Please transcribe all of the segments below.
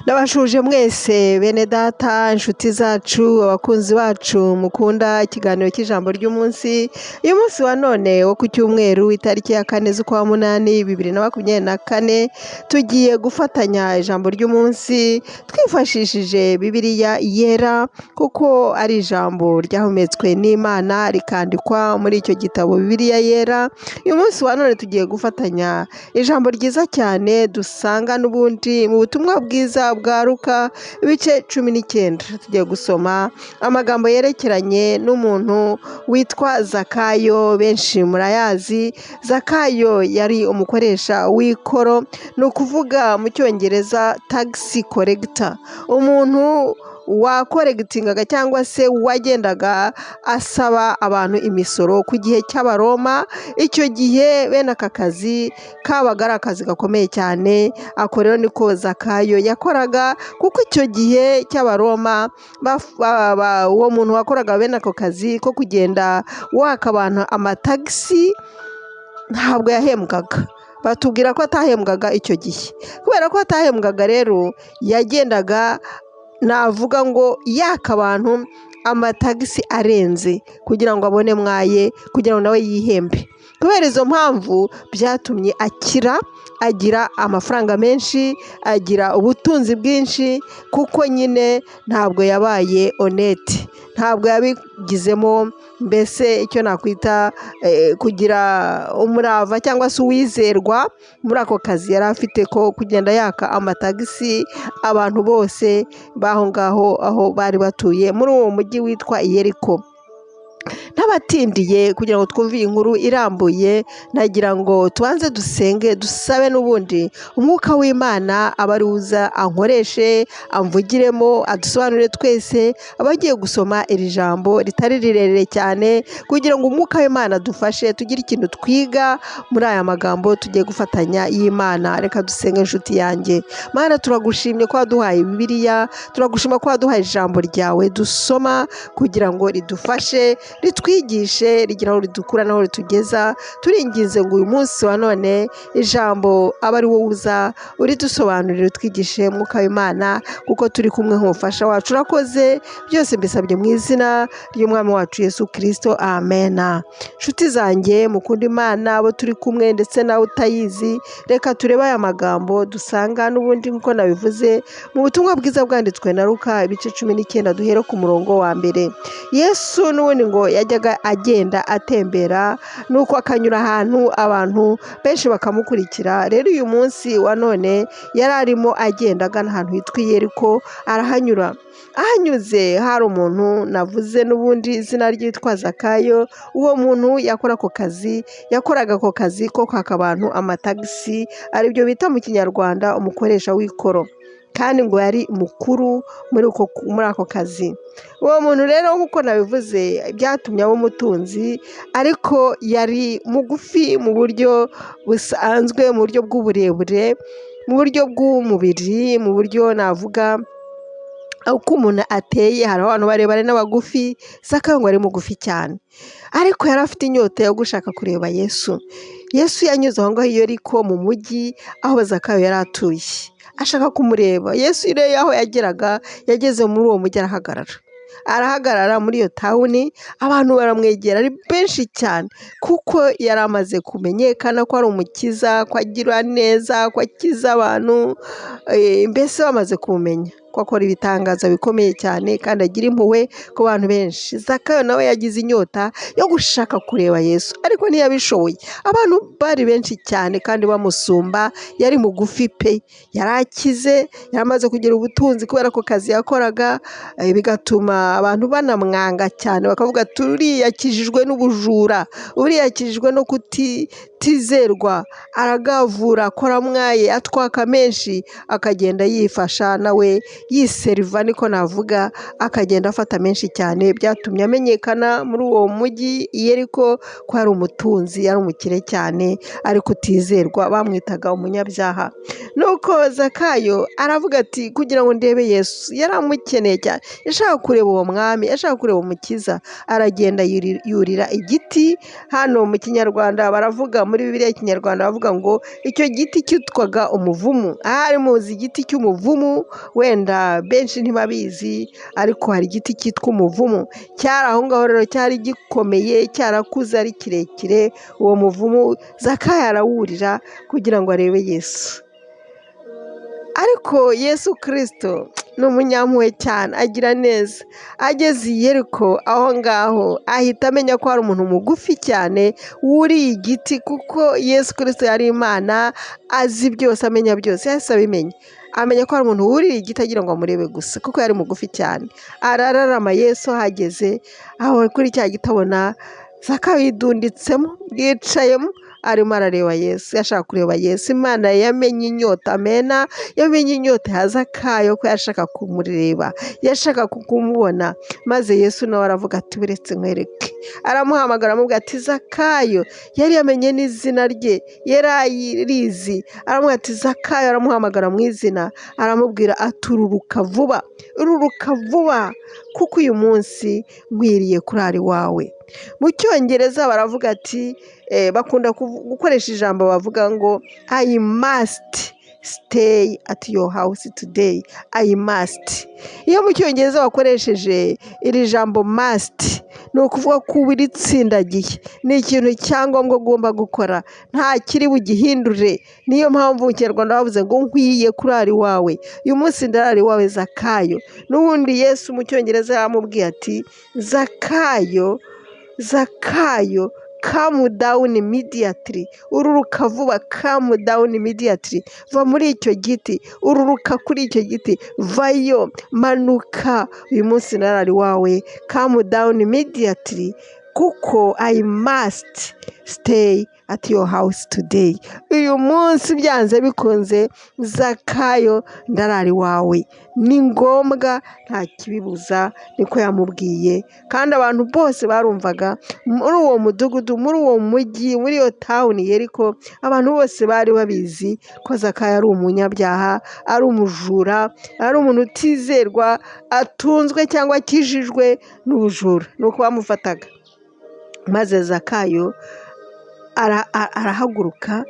Ndabashuje mwese bene data inshuti zacu abakunzi bacu mukunda ikiganiro cy'ijambo ry'umunsi. Uyu munsi wa none wo ku cyumweru itariki ya 4 z'ukwa munani 2024 tugiye gufatanya ijambo ry'umunsi twifashishije Bibiliya yera kuko ari ijambo ryahumetswe n'Imana rikandikwa muri icyo gitabo Bibiliya yera. Uyu munsi wa none tugiye gufatanya ijambo ryiza cyane dusanga n'ubundi mu butumwa bwiza bwa Luka ibice 19. Tugiye gusoma amagambo yerekeranye n'umuntu witwa Zakayo. Benshi murayazi, Zakayo yari umukoresha w'ikoro, ni ukuvuga mu cyongereza tax collector, umuntu wakoregitingaga cyangwa se wagendaga asaba abantu imisoro ku gihe cy'Abaroma. Icyo gihe bene aka kazi kabaga ari akazi gakomeye cyane. Ako rero niko Zakayo yakoraga, kuko icyo gihe cy'Abaroma uwo muntu wakoraga bene ako kazi ko kugenda waka abantu amatagisi ntabwo yahembwaga. Batubwira ko atahembwaga icyo gihe. Kubera ko atahembwaga rero yagendaga, navuga ngo yaka abantu amatagisi arenze kugira ngo abone mwaye, kugira ngo nawe yihembe. Kubera izo mpamvu byatumye agira amafaranga menshi, agira ubutunzi bwinshi, kuko nyine ntabwo yabaye honete, ntabwo yabigizemo mbese icyo nakwita kugira umurava cyangwa se uwizerwa muri ako kazi yari afite ko kugenda yaka amatagisi abantu bose baho ngaho aho bari batuye muri uwo mujyi witwa Yeriko. N'abatindiye kugira ngo twumve iyi nkuru irambuye, nagira ngo tubanze dusenge dusabe n'ubundi umwuka w'Imana abaruza ankoreshe, amvugiremo, adusobanurire twese abagiye gusoma iri jambo ritari rirerire cyane, kugira ngo umwuka w'Imana dufashe tugire ikintu twiga muri aya magambo tugiye gufatanya y'Imana. Reka dusenge inshuti yanjye. Mana, turagushimye ko waduhaye Bibiliya, turagushima ko waduhaye ijambo ryawe dusoma kugira ngo ridufashe, ritwigishe, rigira aho ridukura n'aho ritugeza. Turinginze ngo uyu munsi wa none ijambo aba ari wowe uza uridusobanurire, utwigishe mwuka w'Imana, kuko turi kumwe nk'umufasha wacu. Urakoze, byose mbisabye mu izina ry'umwami wacu Yesu Kristo, amena. Nshuti zanjye mukunda Imana, abo turi kumwe ndetse nawe utayizi, reka turebe aya magambo dusanga n'ubundi nk'uko nabivuze mu butumwa bwiza bwanditswe na Luka ibice 19 duhere ku murongo wa mbere. Yesu n'ubundi ngo yajyaga agenda atembera, nuko akanyura ahantu abantu benshi bakamukurikira. Rero uyu munsi wa none yari arimo agenda agana ahantu hitwa Yeriko, arahanyura. Ahanyuze hari umuntu navuze n'ubundi izina ryitwa Zakayo. Uwo muntu yakoraga ako kazi ko kwaka abantu amatagisi, aribyo bita mu Kinyarwanda umukoresha w'ikoro, kandi ngo yari mukuru muri ako kazi. Uwo muntu rero nk'uko nabivuze byatumye aba umutunzi, ariko yari mugufi mu buryo busanzwe, mu buryo bw'uburebure, mu buryo bw'umubiri, mu buryo navuga uko umuntu ateye. hari abantu barebare n'abagufi, Zakayo ngo ari mugufi cyane, ariko yari afite inyota yo gushaka kureba Yesu. Yesu yanyuze aho ngaho Yeriko mu mujyi aho Zakayo yari atuye, ashaka kumureba. Yesu rero aho yageraga, yageze muri uwo mujyi arahagarara muri iyo tawuni. Abantu baramwegera ari benshi cyane, kuko yari amaze kumenyekana ko ari umukiza, ko agira neza, ko akiza abantu, mbese bamaze kumenya ko akora ibitangaza bikomeye cyane kandi agira impuhwe ku bantu benshi. Zakayo nawe yagize inyota yo gushaka kureba Yesu, ariko ntiyabishoboye. Abantu bari benshi cyane kandi bamusumba, yari mugufi pe, yari akize, yari amaze kugira ubutunzi kubera ko kazi yakoraga, bigatuma abantu banamwanga cyane, bakavuga uriya yakijijwe n'ubujura, uriya yakijijwe no kutizerwa, aragavura, akora mwaye, atwaka menshi, akagenda yifasha nawe yiseriva, niko navuga, akagenda afata menshi cyane. Byatumye amenyekana muri uwo mujyi Yeriko ko ari umutunzi, yari umukire cyane, ariko utizerwa, bamwitaga umunyabyaha. Nuko Zakayo aravuga ati kugira ngo ndebe Yesu. Yari amukeneye cyane, yashaka kureba uwo mwami, yashaka kureba umukiza. Aragenda yurira igiti. Hano mu Kinyarwanda baravuga muri Bibiliya y'Ikinyarwanda bavuga ngo icyo giti cyitwaga umuvumu. Ahari muzi igiti cy'umuvumu, wenda benshi ntibabizi, ariko hari igiti cyitwa umuvumu. Cyari aho ngaho rero, cyari gikomeye, cyarakuze ari kirekire. Uwo muvumu Zakayo arawurira kugira ngo arebe Yesu. Ariko Yesu Kristo ni umunyampuhwe cyane, agira neza. Ageze i Yeriko aho ngaho ahita amenya ko hari umuntu mugufi cyane wuriye igiti, kuko Yesu Kristo yari Imana, azi byose, amenya byose. Yahise abimenya, amenya ko hari umuntu wuriye igiti agira ngo amurebe gusa, kuko yari mugufi cyane. Arararama. Yesu ahageze aho kuri cya giti abona Zakayo yidunditsemo, yicayemo, arimo arareba Yesu. Yashaka kureba Yesu. Imana yamenye inyota, amena, yamenye inyota ya Zakayo, ko yashaka kumureba, yashaka kumubona. Maze Yesu nawe aravuga ati buretse nkwereke. Aramuhamagara amubwira ati Zakayo. Yari yamenye n'izina rye, yari ayirizi. Aramubwira ati Zakayo. Aramuhamagara mu izina, aramubwira ati ururuka vuba, ururuka vuba, kuko uyu munsi nkwiriye kurara iwawe. Mu Cyongereza baravuga ati bakunda gukoresha ijambo bavuga ngo I must stay at your house today. I must. Iyo mu Cyongereza bakoresheje iri jambo must, ni ukuvuga ko uba uritsindagiye, ni ikintu cyangombwa ugomba gukora, nta kiri bugihindure. Niyo mpamvu mu Kinyarwanda bavuze ngo nkwiye kurara iwawe. Uyu munsi ndarara iwawe Zakayo. N'ubundi Yesu mu Cyongereza yamubwiye ati Zakayo, Zakayo, come down immediately. Ururuka vuba, come down immediately. Va muri icyo giti, ururuka kuri icyo giti, vayo, manuka. Uyu munsi narari wawe, come down immediately, kuko I must stay at your house today. Uyu munsi byanze bikunze Zakayo ndarari wawe. Ni ngombwa, nta kibibuza. Niko yamubwiye, kandi abantu bose barumvaga muri uwo mudugudu, muri uwo mujyi, muri iyo town Yeriko. Abantu bose bari babizi ko Zakayo ari umunyabyaha, ari umujura, ari umuntu utizerwa, atunzwe cyangwa akijijwe n'ubujura. Nuko bamufataga. Maze Zakayo arahaguruka,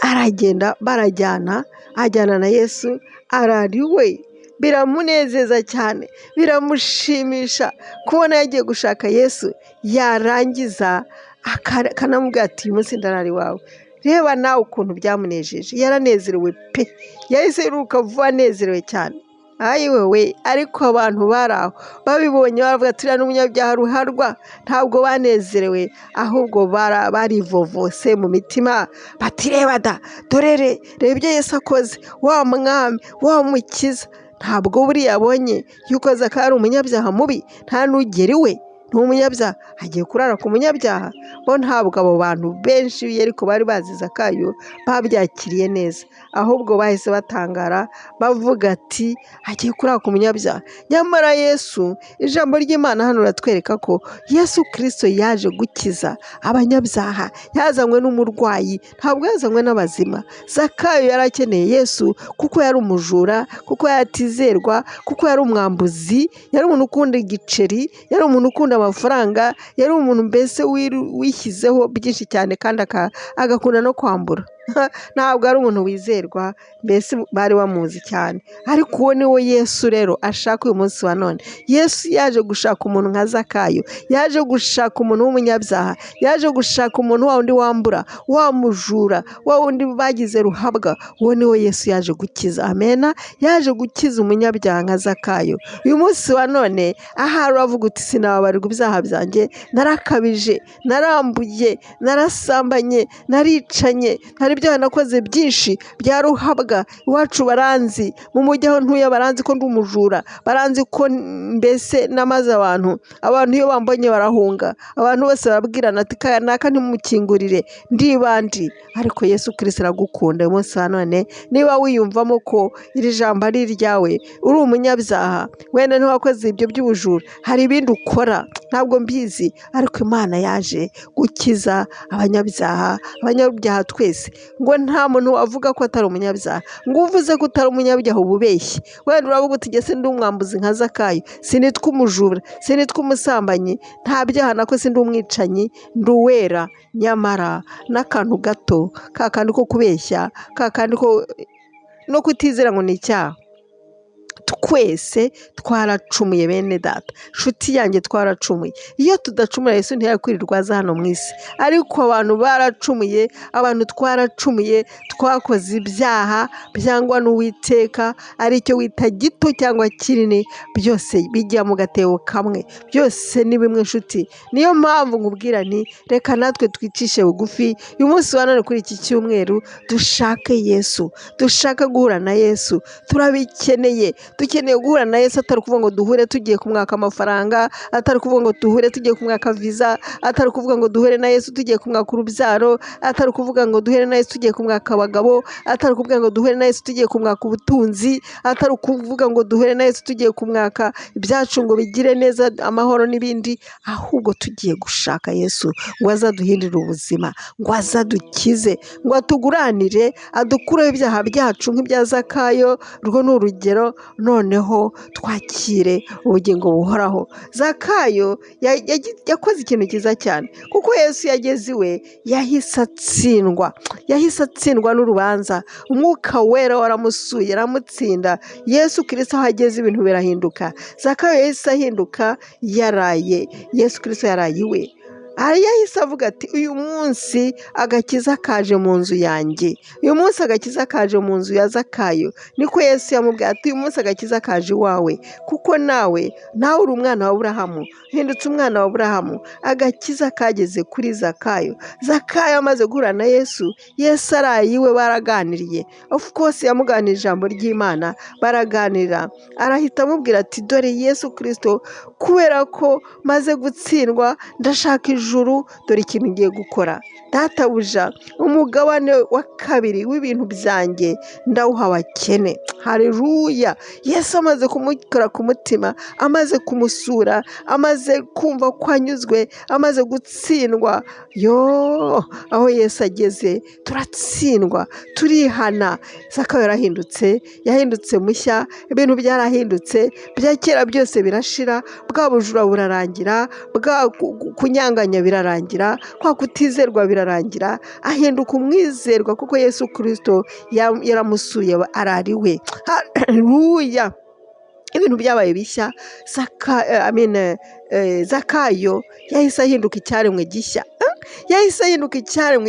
aragenda, barajyana, ajyana na Yesu. Arariwe, biramunezeza cyane, biramushimisha kubona yagiye gushaka Yesu. Yarangiza akanamubwira ati uyu munsi ndarari wawe. Reba nawe ukuntu byamunejeje, yaranezerewe pe, yahise yiruka vuba anezerewe cyane. Ayiwewe, ariko abantu bari aho babibonye baravuga ati uriya n'umunyabyaha ruharwa. Ntabwo banezerewe, ahubwo barivovose mu mitima bati reba da, dorere, reba ibyo Yesu akoze, wa mwami, wa mukiza. Ntabwo buriya abonye yuko Zakayo ari umunyabyaha mubi, nta n'ugera iwe ni umunyabyaha, agiye kurara ku munyabyaha. Bo ntabwo abo bantu benshi Yeriko bari bazi Zakayo babyakiriye neza, ahubwo bahise batangara bavuga ati agiye kurara ku munyabyaha. Nyamara Yesu, ijambo ry'Imana hano riratwereka ko Yesu Kristo yaje gukiza abanyabyaha. Yazanywe n'umurwayi, ntabwo yazanywe n'abazima. Zakayo yari akeneye Yesu kuko yari umujura, kuko yatizerwa, kuko yari umwambuzi, yari umuntu ukunda igiceri, yari umuntu ukunda amafaranga, yari umuntu mbese wishyizeho byinshi cyane, kandi agakunda no kwambura. Ntabwo ari umuntu wizerwa, mbese bari bamuzi cyane. Ariko uwo ni we Yesu rero ashaka uyu munsi wa none. Yesu yaje gushaka umuntu nka Zakayo, yaje gushaka umuntu w'umunyabyaha, yaje gushaka umuntu wa wundi wambura, wa mujura, wa wundi bagize ruhabwa. Uwo ni we Yesu yaje gukiza. Amena. Yaje gukiza umunyabyaha nka Zakayo. Uyu munsi wa none ahari uravuga uti sinababarirwa ibyaha byanjye, narakabije, narambuye, narasambanye, naricanye, hari ibyaha nakoze byinshi bya ruhabwa. Iwacu baranzi, mu mujyi aho ntuye baranzi ko ndi umujura, baranzi ko mbese namaze abantu iyo bambonye barahunga. Abantu bose barabwirana ati naka ntimukingurire, ndibandi. Ariko Yesu Kristo aragukunda uyu munsi wa none. Niba wiyumvamo ko iri jambo ari iryawe, uri umunyabyaha, wenda ntiwakoze ibyo by'ubujura, hari ibindi ukora ntabwo mbizi, ariko Imana yaje gukiza abanyabyaha twese. ngo nta muntu wavuga ko atari umunyabyaha, ngo uvuze ko utari umunyabyaha uba ubeshye. Wenda uravuga uti jye sindi umwambuzi nka Zakayo, sinitwa umujura, sinitwa umusambanyi, nta byaha nakoze, sindi umwicanyi, ndi uwera. Nyamara n'akantu gato, ka kandi ko kubeshya, ka kandi ko no kutizera ngo ni icyaha. Twese twaracumuye bene data, nshuti yanjye, twaracumuye. Iyo tudacumura Yesu ntiyakwirirwa aza hano mu isi, ariko abantu baracumuye, abantu twaracumuye, twakoze ibyaha byangwa n'Uwiteka, aricyo wita gito cyangwa kinini, byose bijya mu gatebo kamwe, byose ni bimwe nshuti. Niyo mpamvu nkubwira nti reka natwe twicishe bugufi uyu munsi wa none kuri iki cyumweru, dushake Yesu, dushaka guhura na Yesu. Turabikeneye, dukeneye guhura na Yesu, atari kuvuga ngo duhure tugiye kumwaka amafaranga, atari kuvuga ngo duhure tugiye kumwaka viza, atari kuvuga ngo duhure na Yesu tugiye kumwaka urubyaro, atari kuvuga ngo duhure na Yesu tugiye kumwaka abagabo, atari kuvuga ngo duhure na Yesu tugiye kumwaka ubutunzi, atari kuvuga ngo duhure na Yesu tugiye kumwaka ibyacu ngo bigire neza, amahoro n'ibindi, ahubwo tugiye gushaka Yesu ngo azaduhindure ubuzima, ngo azadukize, ngo atuguranire, adukureho ibyaha byacu nk'ibya Zakayo. Urwo ni urugero, noneho twakire ubugingo buhoraho. Zakayo yakoze ikintu cyiza cyane, kuko Yesu yageze iwe yahise atsindwa n'urubanza. Umwuka wera waramusuye, aramutsinda. Yesu Kristo aho ageze ibintu birahinduka. Zakayo yahise ahinduka, yaraye Yesu Kristo yaraye iwe. Yahise avuga ati uyu munsi agakiza kaje mu nzu yanjye, uyu munsi agakiza kaje mu nzu ya Zakayo. Niko Yesu yamubwiye ati uyu munsi agakiza kaje iwawe, kuko nawe uri umwana wa Aburahamu, hindutse umwana wa Aburahamu. Agakiza kageze kuri Zakayo. Zakayo amaze guhura na Yesu, Yesu araye iwe, baraganiriye. Of course yamuganira ijambo ry'Imana, baraganira. Arahita amubwira ati dore Yesu Kristo, kubera ko maze gutsindwa ndashaka ijuru, dore ikintu ngiye gukora. Databuja, umugabane wa kabiri w'ibintu byanjye ndawuha abakene. Haleluya! Yesu amaze kumukora ku mutima, amaze kumusura, amaze kumva ko anyuzwe, amaze gutsindwa. Aho Yesu ageze turatsindwa, turihana. Zakayo yahindutse mushya, ibintu byarahindutse, bya kera byose birashira, bwa bujura burarangira, bwa kunyanganya birarangira, kwa kutizerwa birarangira, ahinduka umwizerwa, kuko Yesu Kristo yaramusuye, arariwe. Haleluya! Ibintu byabaye bishya. Zakayo yahise ahinduka icyaremwe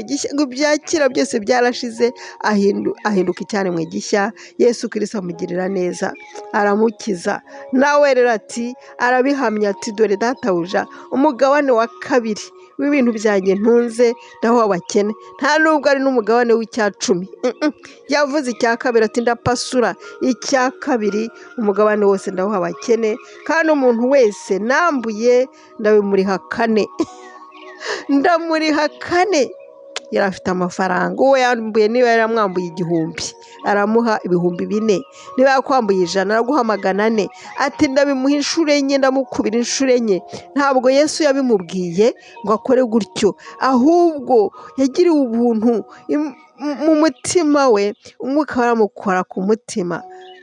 gishya, ngo ibya kera byose byarashize, ahinduka icyaremwe gishya. Yesu Kristo amugirira neza, aramukiza. Nawe rero ati, arabihamya ati dore databuja, umugabane wa kabiri w'ibintu byanjye ntunze ndaho abakene. Nta nubwo ari n'umugabane w'Icyacumi, yavuze icya kabiri ati ndapasura icya kabiri, umugabane wose ndaho abakene, kandi umuntu wese nambuye ndabimuriha kane. Ndamuriha kane. Yari afite amafaranga, uwo yambuye niba yaramwambuye 1000, aramuha 4,000. Niba yakwambuye 100, araguha 400. Ati ndabimuha inshuro enye, ndamukubira inshuro enye. Ntabwo Yesu yabimubwiye ngo akore gutyo, ahubwo yagiriwe ubuntu mu mutima we, umwuka waramukora ku mutima.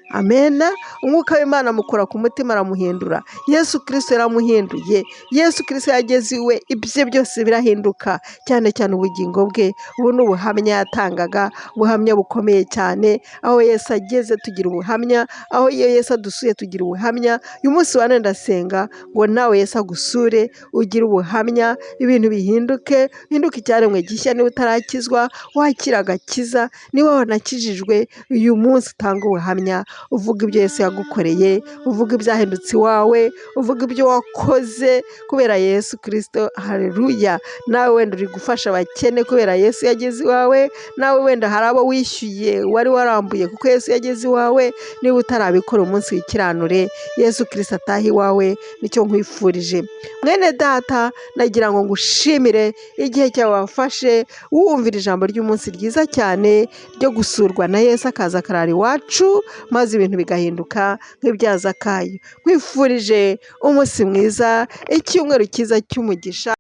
Amena. Umwuka w'Imana amukora ku mutima, aramuhindura. Yesu Kristo yaramuhinduye. Yesu Kristo yageze iwe, ibye byose birahinduka, cyane cyane ubugingo bwe. Ubu ni ubuhamya yatangaga, ubuhamya bukomeye cyane. Aho Yesu ageze tugira ubuhamya, aho Yesu adusuye tugira ubuhamya. Uyu munsi wa none ndasenga ngo nawe Yesu agusure, ugire ubuhamya, ibintu bihinduke, uhinduke icyaremwe gishya. Niba utarakizwa, wakira agakiza. Niba wanakijijwe, uyu munsi utanga ubuhamya, uvuga ibyo Yesu yagukoreye, uvuga ibyahindutse iwawe, uvuga ibyo wakoze kubera Yesu Kristo. Haleluya! Nawe wenda uri gufasha abakene kubera Yesu yageze iwawe. Nawe wenda hari abo wishyuye wari warambuye kuko Yesu yageze iwawe. Niba utarabikora umunsi w'ikiranure, Yesu Kristo ataha iwawe, nicyo nkwifurije. Mwene data, nagira ngo ngushimire igihe cyawe wafashe wumvira ijambo ry'umunsi ryiza cyane ryo gusurwa na Yesu, akaza akarara iwacu, maze ibintu bigahinduka nk'ibya Zakayo. Nkwifurije umunsi mwiza, icyumweru cyiza cy'umugisha.